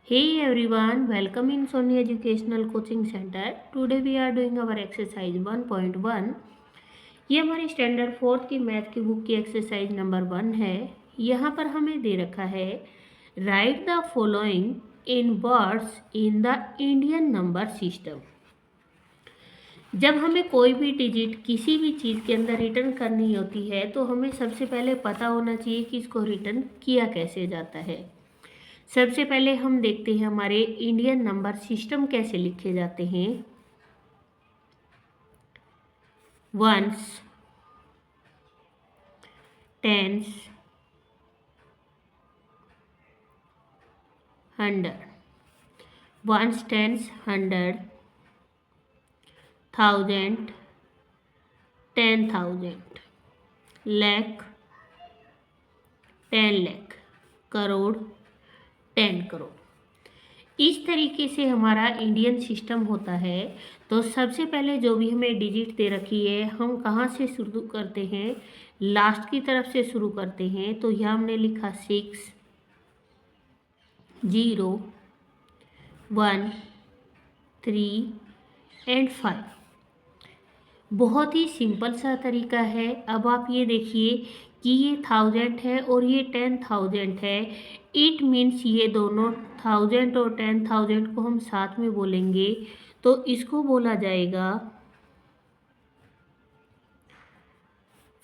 Hey everyone, welcome in Sony Educational Coaching Center. Today we are doing our exercise 1.1. ये हमारी standard fourth की math की book की exercise number 1 है। यहाँ पर हमें दे रखा है right the following in words in the Indian number system. जब हमें कोई भी डिजिट किसी भी चीज़ के अंदर रिटर्न करनी होती है तो हमें सबसे पहले पता होना चाहिए कि इसको रिटर्न किया कैसे जाता है। सबसे पहले हम देखते हैं हमारे इंडियन नंबर सिस्टम कैसे लिखे जाते हैं। Ones, tens, hundred. Ones, tens, hundred, thousand, 10,000, lakh, 10 lakh, crore, 10 crore. इस तरीके से हमारा इंडियन सिस्टम होता है। तो सबसे पहले जो भी हमें डिजिट दे रखी है हम कहाँ से शुरू करते हैं, लास्ट की तरफ से शुरू करते हैं। तो यहाँ हमने लिखा 6, 0, 1, 3 एंड 5। बहुत ही सिंपल सा तरीका है। अब आप ये देखिए कि ये 1000 है और ये 10,000 है। इट मीन्स ये दोनों 1000 और 10,000 को हम साथ में बोलेंगे तो इसको बोला जाएगा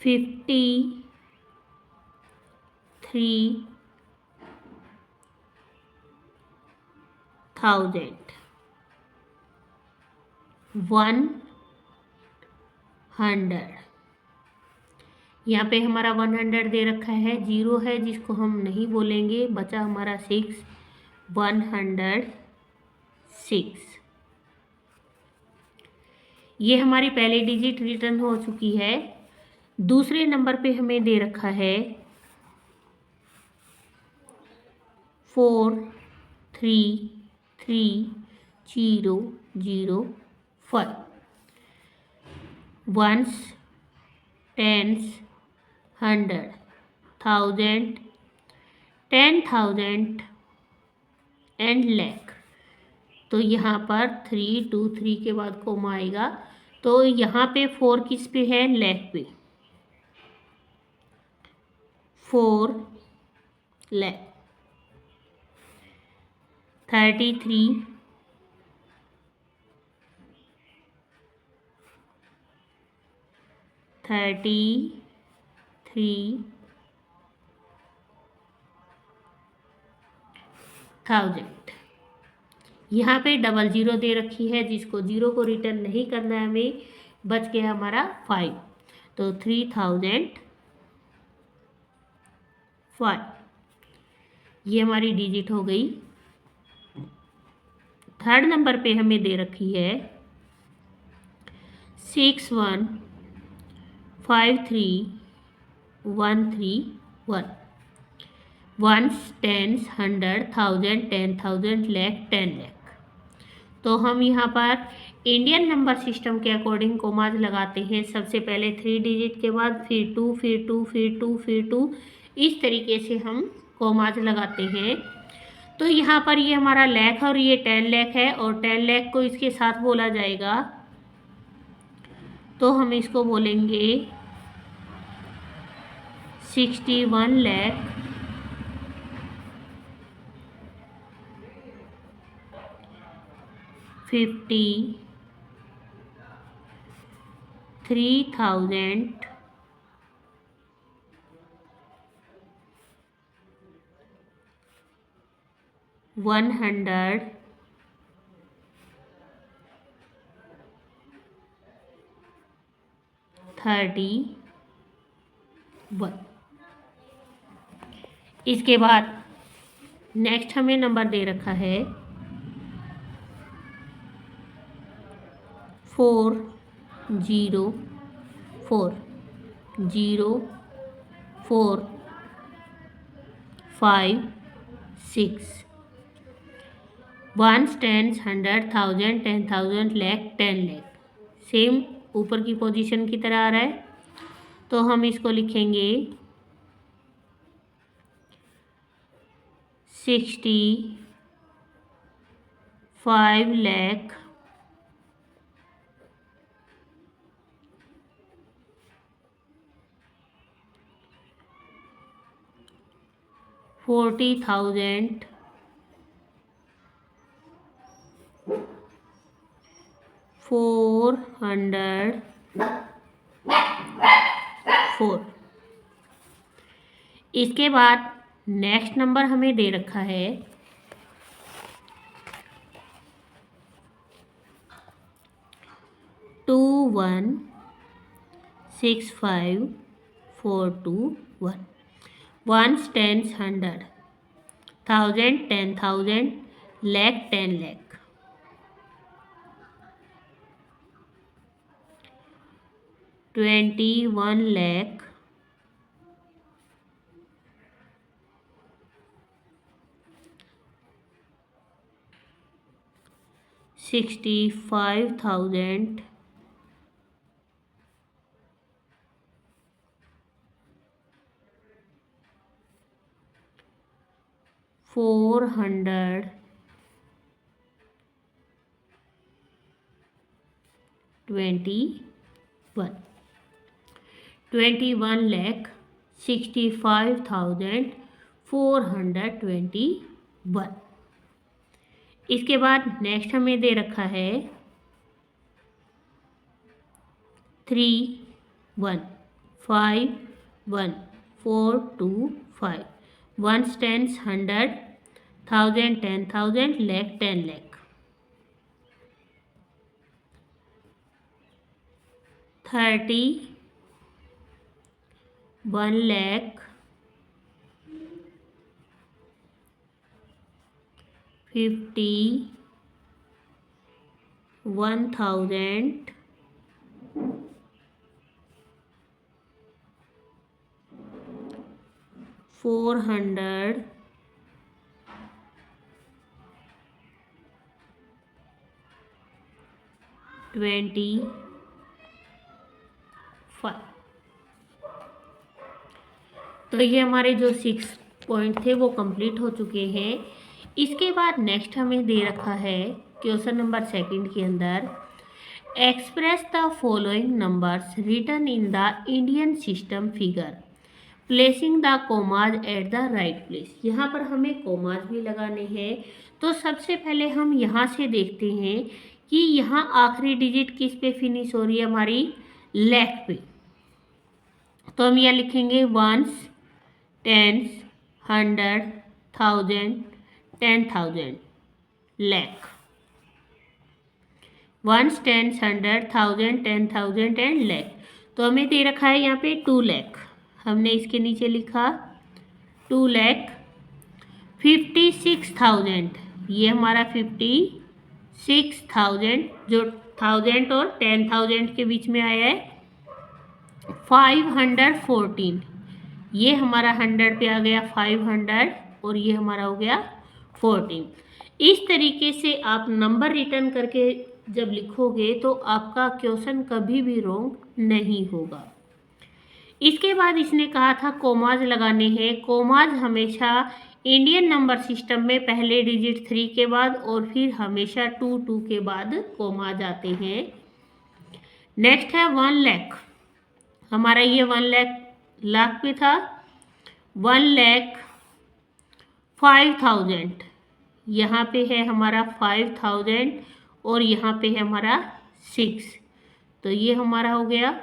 53,000, 100। यहाँ पे हमारा 100 दे रखा है, 0 है जिसको हम नहीं बोलेंगे, बचा हमारा 6, 106। ये हमारी पहली डिजिट रिटर्न हो चुकी है। दूसरे नंबर पे हमें दे रखा है 433,005। Ones, tens, hundred, thousand, 10,000 and lakh. तो यहाँ पर 3 2 3 के बाद कोमा आएगा। तो यहाँ पे 4 किस पे है, लाख पे, 4 लाख, 33, 33,000। यहाँ पे 00 दे रखी है जिसको 0 को रिटर्न नहीं करना है हमें, बच गया हमारा 5। तो 3005 ये हमारी डिजिट हो गई। थर्ड नंबर पे हमें दे रखी है 6153,131। Ones, tens, 100, 1000, 10,000, lakh, 10 lakh. तो हम यहाँ पर इंडियन नंबर सिस्टम के अकॉर्डिंग कोमाज लगाते हैं। सबसे पहले 3 डिजिट के बाद फिर 2, फिर 2, फिर 2, फिर 2, इस तरीके से हम कोमाज लगाते हैं। तो यहाँ पर ये हमारा लाख और ये 10 लाख है और 10 लाख को इसके साथ बोला जाएगा तो हम इसको बोलेंगे 61 लाख 53,000 131। इसके बाद नेक्स्ट हमें नंबर दे रखा है 404,045,6। Ones, tens, 100, 1000, 10,000, lakh, 10 lakh. Same ऊपर की पोजीशन की तरह आ रहा है। तो हम इसको लिखेंगे 60 5 lakh 40,000 404। इसके बाद नेक्स्ट नंबर हमें दे रखा है 2165,421। ones, tens, hundred, thousand, 10,000, lakh, 10 lakh, 21 lakh 65,000 421। 21 lakh 65,421। इसके बाद नेक्स्ट हमें दे रखा है 3,1,5,1,4,2,5। ones, tens, hundred, thousand, 10,000, lakh, 10 lakh, 31 lakh 51,420। 5। तो ये हमारे जो 6 पॉइंट थे वो कंप्लीट हो चुके हैं। इसके बाद नेक्स्ट हमें दे रखा है क्वेश्चन नंबर 2 के अंदर express the following numbers written in the Indian system figure placing the commas at the right place. यहाँ पर हमें कोमाज भी लगाने हैं। तो सबसे पहले हम यहाँ से देखते हैं कि यहाँ आखिरी डिजिट किस पे फिनिश हो रही है, हमारी लैख पे। तो हम यहाँ लिखेंगे ones, tens, hundred, thousand, 10,000, lakh. Ones, tens, hundred, thousand, 10,000 and lakh. तो हमें दे रखा है यहाँ पे 2 लाख। हमने इसके नीचे लिखा 2 लाख 56,000। ये हमारा 56,000 जो 1000 और 10,000 के बीच में आया है। 514, ये हमारा 100 पे आ गया 500 और ये हमारा हो गया 14। इस तरीके से आप नंबर रिटर्न करके जब लिखोगे तो आपका क्वेश्चन कभी भी रॉन्ग नहीं होगा। इसके बाद इसने कहा था कोमाज लगाने हैं। कोमाज हमेशा इंडियन नंबर सिस्टम में पहले डिजिट 3 के बाद और फिर हमेशा 2 के बाद कोमाज आते हैं। नेक्स्ट है 1 लाख। हमारा ये 1 लाख पे था। 1,05,000 यहाँ पे है हमारा 5,000 और यहाँ पे है हमारा 6। तो ये हमारा हो गया।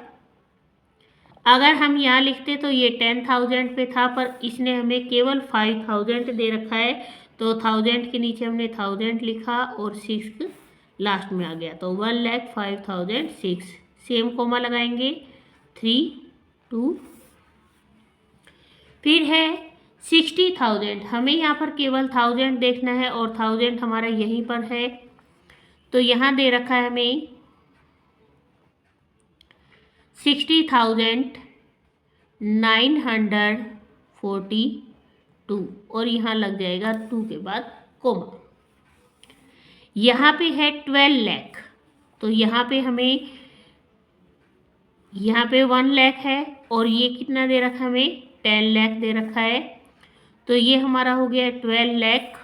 अगर हम यहाँ लिखते तो ये 10,000 पे था, पर इसने हमें केवल 5,000 दे रखा है। तो 1000 के नीचे हमने 1000 लिखा और 6 लास्ट में आ गया। तो 1,05,006। सेम कोमा लगाएंगे 3, 2। फिर है 60,000। हमें यहाँ पर केवल 1000 देखना है और 1000 हमारा यहीं पर है। तो यहाँ दे रखा है हमें 60,942 और यहाँ लग जाएगा 2 के बाद कोमा। यहाँ पे है 12 लाख। तो यहाँ पे हमें यहाँ पे 1 लाख है और ये कितना दे रखा है हमें 10 लाख दे रखा है। तो ये हमारा हो गया 12,04,000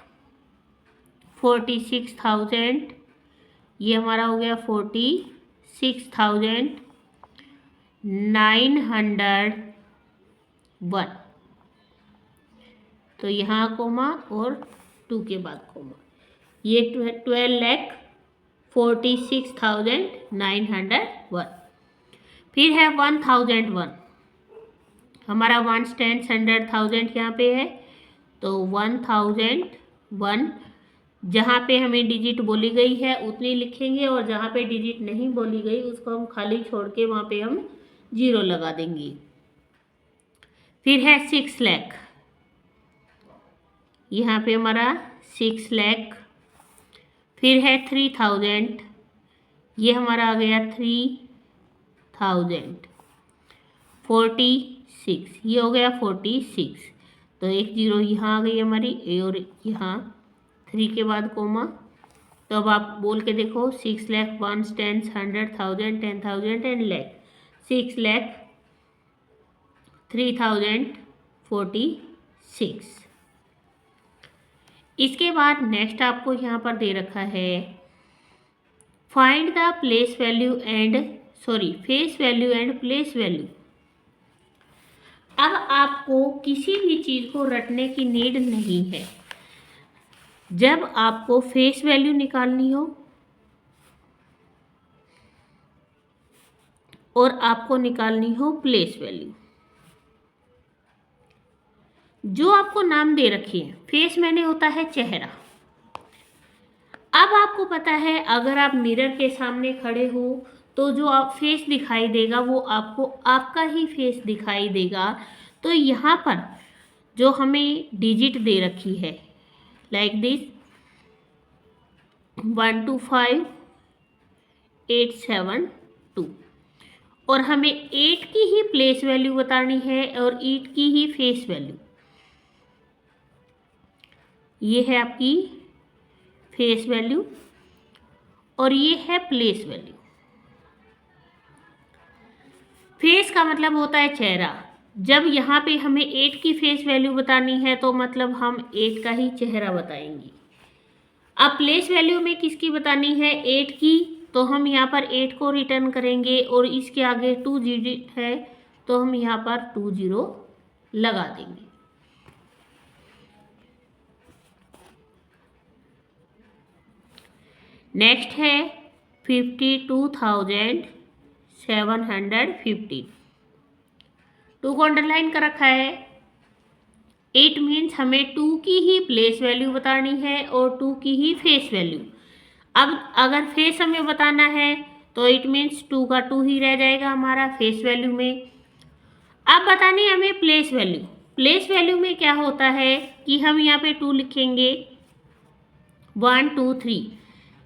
46,000, ये हमारा हो गया 46,901। तो यहाँ कोमा और 2 के बाद कोमा, ये 12,46,901। फिर है 1001, हमारा 1 stands 100,000 यहाँ पे है, तो 1001 जहाँ पे हमें डिजिट बोली गई है उतनी लिखेंगे, और जहाँ पे डिजिट नहीं बोली गई उसको हम खाली छोड़ के वहाँ पे हम 0 लगा देंगे। फिर है 6 लाख, यहाँ पे हमारा 6 लाख। फिर है 3000, ये हमारा आ गया 3000। 46, ये हो गया 46, तो एक 0 यहाँ आ गई हमारी, और यहाँ 3 के बाद कोमा। तो अब आप बोल के देखो, 6 लाख, 1 stands 100,000, 10,000 एंड लाख। 6 लाख 3046। इसके बाद नेक्स्ट आपको यहाँ पर दे रखा है find the face value and place value. अब आपको किसी भी चीज़ को रटने की नीड नहीं है। जब आपको फेस वैल्यू निकालनी हो और आपको निकालनी हो प्लेस वैल्यू, जो आपको नाम दे रखी है, फेस मैंने होता है चेहरा। अब आपको पता है अगर आप मिरर के सामने खड़े हो तो जो आप फेस दिखाई देगा वो आपको आपका ही फेस दिखाई देगा। तो यहाँ पर जो हमें डिजिट दे रखी है लाइक दिस 125872, और हमें 8 की ही प्लेस वैल्यू बतानी है और 8 की ही फेस वैल्यू। ये है आपकी फेस वैल्यू और ये है प्लेस वैल्यू। फेस का मतलब होता है चेहरा। जब यहाँ पे हमें 8 की फेस वैल्यू बतानी है तो मतलब हम 8 का ही चेहरा बताएंगे। अब प्लेस वैल्यू में किसकी बतानी है, 8 की, तो हम यहाँ पर 8 को रिटर्न करेंगे और इसके आगे 2 डिजिट है तो हम यहाँ पर 20 लगा देंगे। नेक्स्ट है 52,750, 2 को अंडरलाइन कर रखा है। 8 मीन्स हमें 2 की ही प्लेस वैल्यू बतानी है और 2 की ही फेस वैल्यू। अब अगर फेस हमें बताना है तो 8 मीन्स 2 का 2 ही रह जाएगा हमारा फेस वैल्यू में। अब बतानी है हमें प्लेस वैल्यू। प्लेस वैल्यू में क्या होता है कि हम यहाँ पे 2 लिखेंगे, 1 2 3,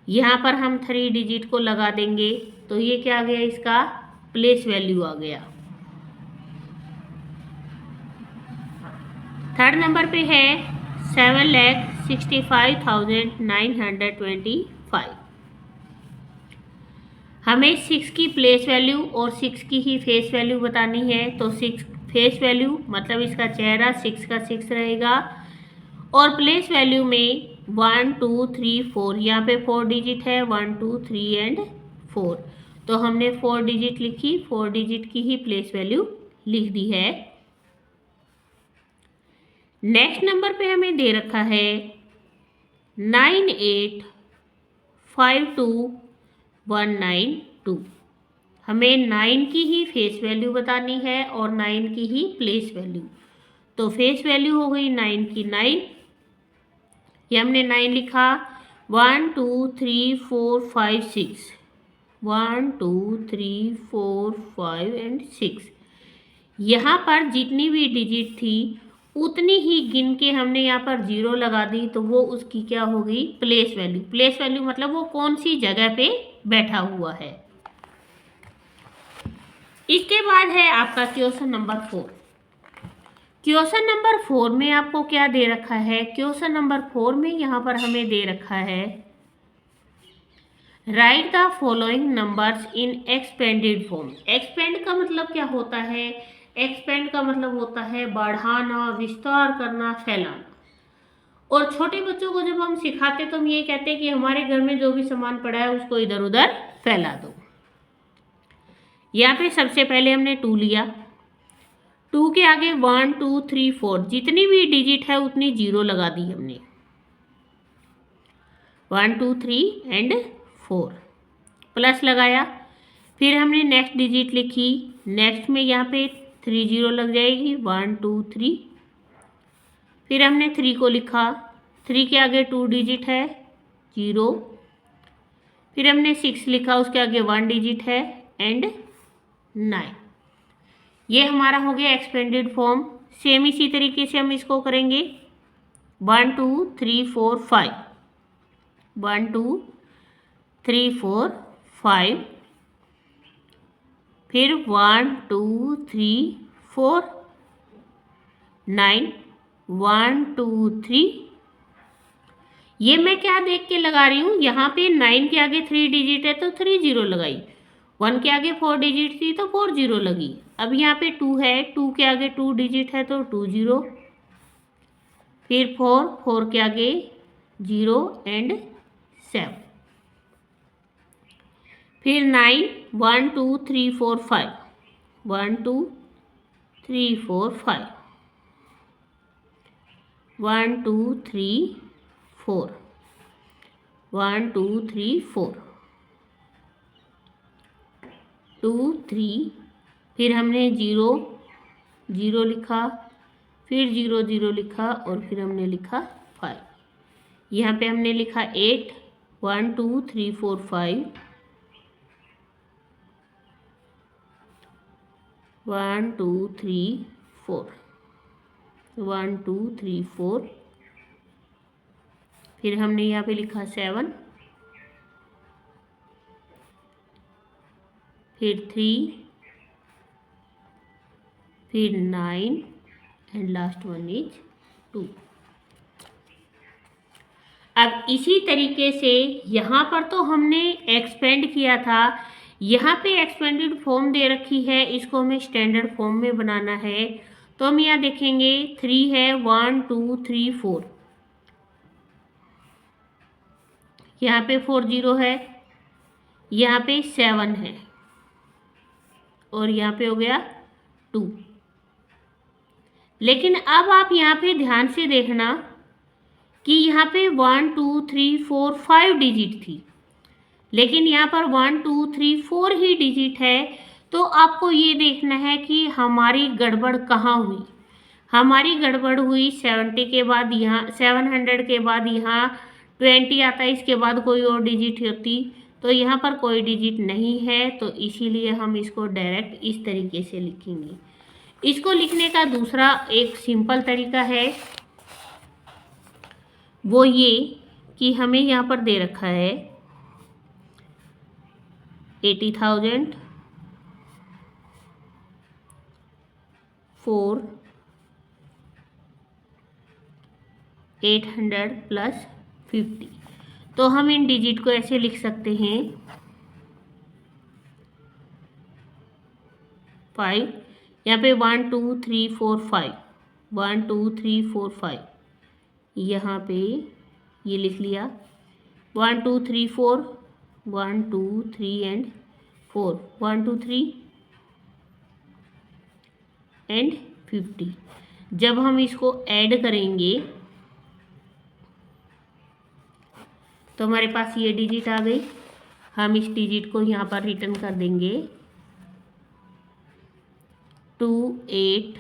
यहाँ पर हम 3 डिजिट को लगा देंगे तो ये क्या आ गया, इसका प्लेस वैल्यू आ गया। थर्ड नंबर पे है 7,65,925। हमें 6 की प्लेस वैल्यू और 6 की ही फेस वैल्यू बतानी है। तो 6 फेस वैल्यू मतलब इसका चेहरा 6 का 6 रहेगा, और प्लेस वैल्यू में 1 2 3 4, यहाँ पे 4 डिजिट है, 1 2 3 एंड 4, तो हमने 4 डिजिट लिखी, 4 डिजिट की ही प्लेस वैल्यू लिख दी है। नेक्स्ट नंबर पे हमें दे रखा है 9852,192। हमें 9 की ही फेस वैल्यू बतानी है और 9 की ही प्लेस वैल्यू। तो फेस वैल्यू हो गई 9 की 9, ये हमने 9 लिखा। 1 2 3 4 5 6, 1 2 3 4 5 एंड 6, यहाँ पर जितनी भी डिजिट थी उतनी ही गिन के हमने यहाँ पर 0 लगा दी, तो वो उसकी क्या हो गई, प्लेस वैल्यू। प्लेस वैल्यू मतलब वो कौन सी जगह पे बैठा हुआ है। इसके बाद है आपका क्वेश्चन नंबर 4। क्वेश्चन नंबर 4 में आपको क्या दे रखा है, क्वेश्चन नंबर 4 में यहाँ पर हमें दे रखा है right the following numbers in expanded form. Expand का मतलब क्या होता है, एक्सपेंड का मतलब होता है बढ़ाना, विस्तार करना, फैलाना। और छोटे बच्चों को जब हम सिखाते तो हम ये कहते हैं कि हमारे घर में जो भी सामान पड़ा है उसको इधर उधर फैला दो। यहाँ पे सबसे पहले हमने 2 लिया, 2 के आगे 1 2 3 4 जितनी भी डिजिट है उतनी 0 लगा दी हमने, 1 2 3 एंड 4 प्लस लगाया। फिर हमने नेक्स्ट डिजिट लिखी, नेक्स्ट में यहाँ पे 3 0 लग जाएगी, 1 2 3। फिर हमने 3 को लिखा, 3 के आगे 2 डिजिट है 0। फिर हमने 6 लिखा, उसके आगे 1 डिजिट है एंड 9। ये हमारा हो गया एक्सपेंडेड फॉर्म। सेम इसी तरीके से हम इसको करेंगे, 1 2 3 4 5, 1 2 3 4 5, फिर 1 2 3 4 9, 1 2 3। ये मैं क्या देख के लगा रही हूँ, यहाँ पे 9 के आगे 3 डिजिट है तो 3 0 लगाई, 1 के आगे 4 डिजिट थी तो 4 0 लगी। अब यहाँ पे 2 है, 2 के आगे 2 डिजिट है तो 2 0, फिर 4, 4 के आगे 0 एंड 7, फिर 9, 1 2 3 4 5, 1 2 3 4 5, 1 2 3 4, 1 2 3 4, 2 3, फिर हमने 0 0 लिखा, फिर 0 0 लिखा और फिर हमने लिखा 5। यहाँ पे हमने लिखा 8, 1 2 3 4 5, 1 2 3 4, 1 2 3 4, फिर हमने यहाँ पे लिखा 7, फिर 3, फिर 9 एंड लास्ट वन इज 2। अब इसी तरीके से यहाँ पर तो हमने एक्सपेंड किया था, यहाँ पे एक्सपेंडेड फॉर्म दे रखी है, इसको हमें स्टैंडर्ड फॉर्म में बनाना है। तो हम यहाँ देखेंगे 3 है, 1 2 3 4, यहाँ पे 4 0 है, यहाँ पे 7 है और यहाँ पे हो गया 2। लेकिन अब आप यहाँ पे ध्यान से देखना कि यहाँ पे 1 2 3 4 5 डिजिट थी, लेकिन यहाँ पर 1 2 3 4 ही डिजिट है। तो आपको ये देखना है कि हमारी गड़बड़ कहाँ हुई। हमारी गड़बड़ हुई 70 के बाद, यहाँ 700 के बाद यहाँ 20 आता है, इसके बाद कोई और डिजिट होती तो यहाँ पर कोई डिजिट नहीं है, तो इसीलिए हम इसको डायरेक्ट इस तरीके से लिखेंगे। इसको लिखने का दूसरा एक सिंपल तरीका है, वो ये कि हमें यहाँ पर दे रखा है 80,000 4 800 प्लस 50। तो हम इन डिजिट को ऐसे लिख सकते हैं 5, यहाँ पे 1 2 3 4 5, 1 2 3 4 5, यहाँ पे ये लिख लिया 1 2 3 4, 1 2 3 एंड 4, 1 2 3 एंड 50। जब हम इसको ऐड करेंगे तो हमारे पास ये डिजिट आ गई। हम इस डिजिट को यहाँ पर रिटर्न कर देंगे 2 8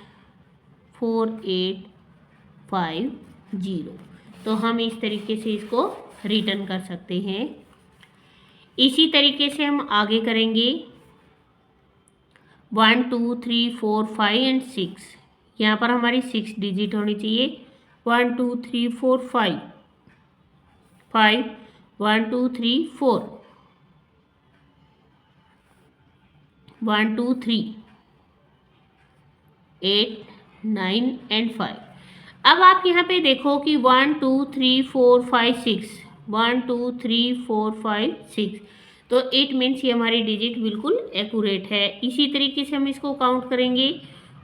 4 8 5 0। तो हम इस तरीके से इसको रिटर्न कर सकते हैं। इसी तरीके से हम आगे करेंगे 1 2 3 4 5 एंड 6। यहाँ पर हमारी 6 डिजिट होनी चाहिए, 1 2 3 4 5 5, 1 2 3 4, 1 2 3 8 9 एंड 5। अब आप यहाँ पे देखो कि 1 2 3 4 5 6, 1 2 3 4 5 6, तो इट मीन्स ये हमारी डिजिट बिल्कुल एक्यूरेट है। इसी तरीके से हम इसको काउंट करेंगे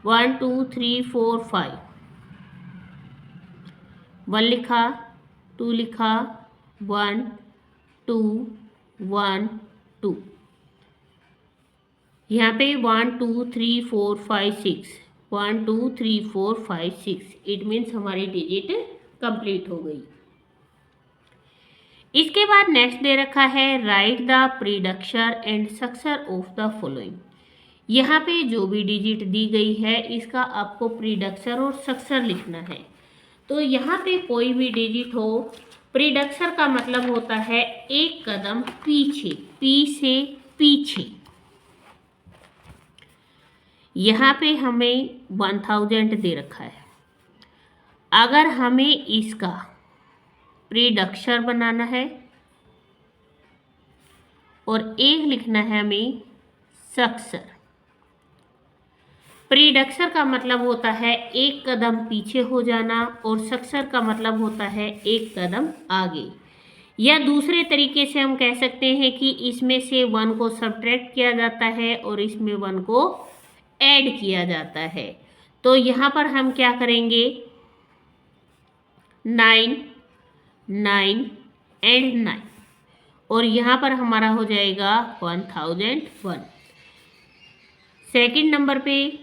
1 2 3 4 5, 1 लिखा, 2 लिखा, 1 2 1 2। यहाँ पे 1 2 3 4 5 6, 1 2 3 4 5 6, इट मीन्स हमारी डिजिट कंप्लीट हो गई। इसके बाद नेक्स्ट दे रखा है right the predecessor and successor of the following. यहाँ पे जो भी डिजिट दी गई है इसका आपको प्रीडक्शर और सक्सर लिखना है। तो यहाँ पे कोई भी डिजिट हो, प्रीडक्शर का मतलब होता है एक कदम पीछे, पी से पीछे। यहाँ पे हमें 1000 दे रखा है। अगर हमें इसका प्रीडक्शर बनाना है और एक लिखना है हमें सक्सर। प्रीडक्शर का मतलब होता है एक कदम पीछे हो जाना और सक्सर का मतलब होता है एक कदम आगे। या दूसरे तरीके से हम कह सकते हैं कि इसमें से 1 को सब्ट्रैक्ट किया जाता है और इसमें 1 को ऐड किया जाता है। तो यहाँ पर हम क्या करेंगे, 9 9 एंड 9, और यहाँ पर हमारा हो जाएगा 1001। सेकंड नंबर पे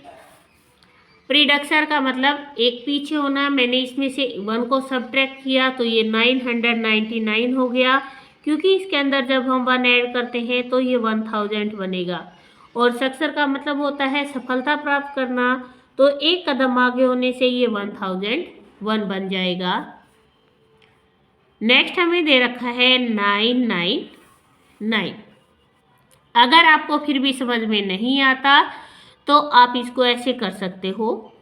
प्रीडक्शर का मतलब एक पीछे होना, मैंने इसमें से 1 को सब्ट्रैक्ट किया तो ये 999 हो गया, क्योंकि इसके अंदर जब हम 1 ऐड करते हैं तो ये 1000 बनेगा। और सक्सर का मतलब होता है सफलता प्राप्त करना, तो एक कदम आगे होने से ये 1001 बन जाएगा। नेक्स्ट हमें दे रखा है 999। अगर आपको फिर भी समझ में नहीं आता तो आप इसको ऐसे कर सकते हो,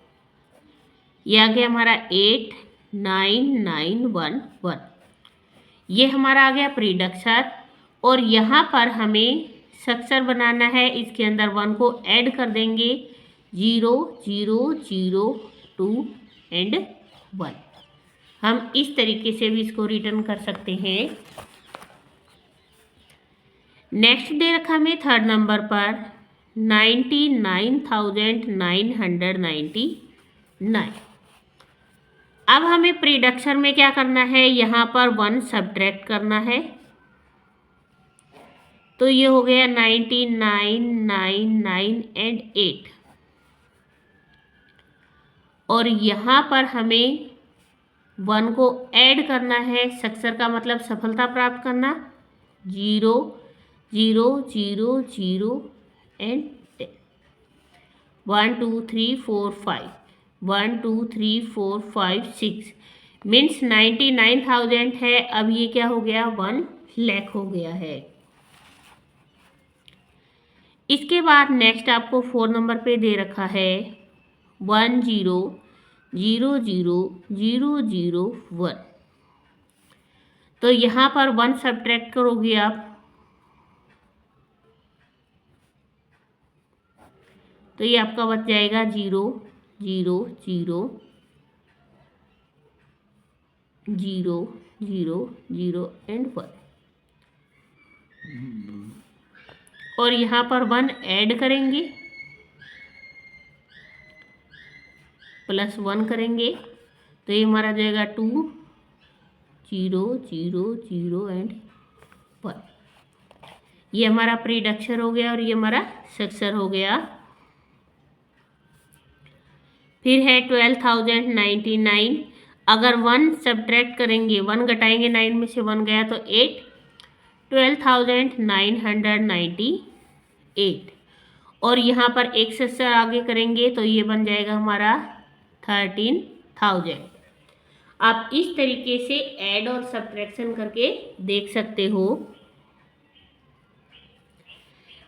ये आ गया हमारा 89911, ये हमारा आ गया प्रीडक्शर। और यहाँ पर हमें सक्सर बनाना है, इसके अंदर 1 को ऐड कर देंगे, 0 0 0 2 एंड 1। हम इस तरीके से भी इसको रिटर्न कर सकते हैं। नेक्स्ट दे रखा हमें थर्ड नंबर पर 99,999। अब हमें प्रीडक्शर में क्या करना है, यहाँ पर 1 सब्ट्रैक्ट करना है, तो ये हो गया 9999 एंड 8। और यहाँ पर हमें 1 को ऐड करना है, सक्सर का मतलब सफलता प्राप्त करना, 0 0 0 0 एंड 10। 1 2 3 4 5, 1 2 3 4 5 6 मीन्स 99,000 है। अब ये क्या हो गया, 1 लाख हो गया है। इसके बाद नेक्स्ट आपको 4 नंबर पे दे रखा है 10 0 0 0 0 1। तो यहाँ पर 1 सब्ट्रैक्ट करोगे आप, तो ये आपका बच जाएगा 0 0 0 0 0 0 एंड 1। और यहाँ पर 1 ऐड करेंगे, +1 करेंगे, तो ये हमारा जाएगा 2 0 0 0 एंड 1। ये हमारा प्रीडक्शर हो गया और ये हमारा सक्सर हो गया। फिर है 12,099। अगर 1 सब्ट्रैक्ट करेंगे, 1 घटाएंगे, 9 में से 1 गया तो 8, 12,998। और यहाँ पर एक से आगे करेंगे तो ये बन जाएगा हमारा 13,000। आप इस तरीके से ऐड और सब्ट्रैक्शन करके देख सकते हो।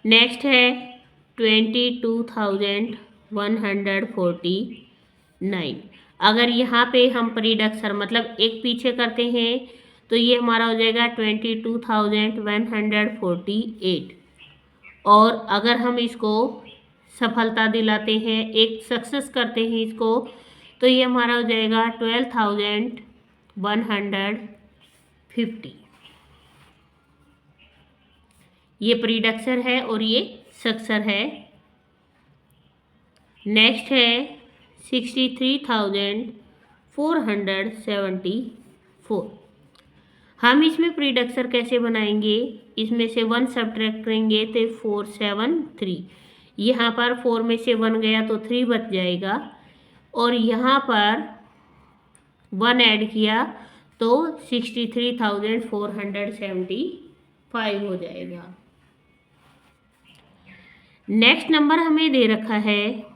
नेक्स्ट है 22,149। अगर यहाँ पे हम प्रीडक्शर मतलब एक पीछे करते हैं तो ये हमारा हो जाएगा 22,148। और अगर हम इसको सफलता दिलाते हैं, एक सक्सेस करते हैं इसको, तो ये हमारा हो जाएगा 12,150। ये प्रीडक्शर है और ये सक्सर है। नेक्स्ट है 63,449। 474। हम इसमें प्रीडिक्सर कैसे बनाएंगे, इसमें से 1 सब्ट्रैक्ट करेंगे तो 473, यहाँ पर 4 में से 1 गया तो 3 बच जाएगा, और यहाँ पर 1 ऐड किया तो 63,475 हो जाएगा। नेक्स्ट नंबर हमें दे रखा है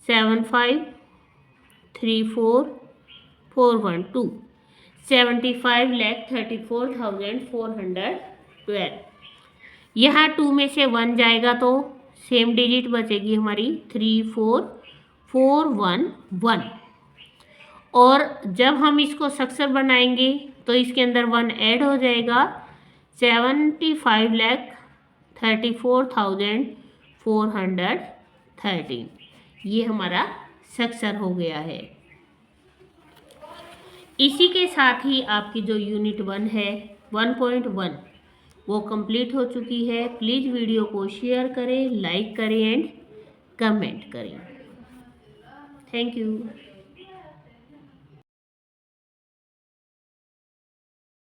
7534412, 75,34,412। यहाँ 2 में से 1 जाएगा तो सेम डिजिट बचेगी हमारी 34411, और जब हम इसको सक्सेसर बनाएंगे तो इसके अंदर 1 ऐड हो जाएगा, 75,34,413। ये हमारा सक्सेसर हो गया है। इसी के साथ ही आपकी जो यूनिट 1 है 1.1 वो कंप्लीट हो चुकी है। प्लीज़ वीडियो को शेयर करें, लाइक करें एंड कमेंट करें। Thank you.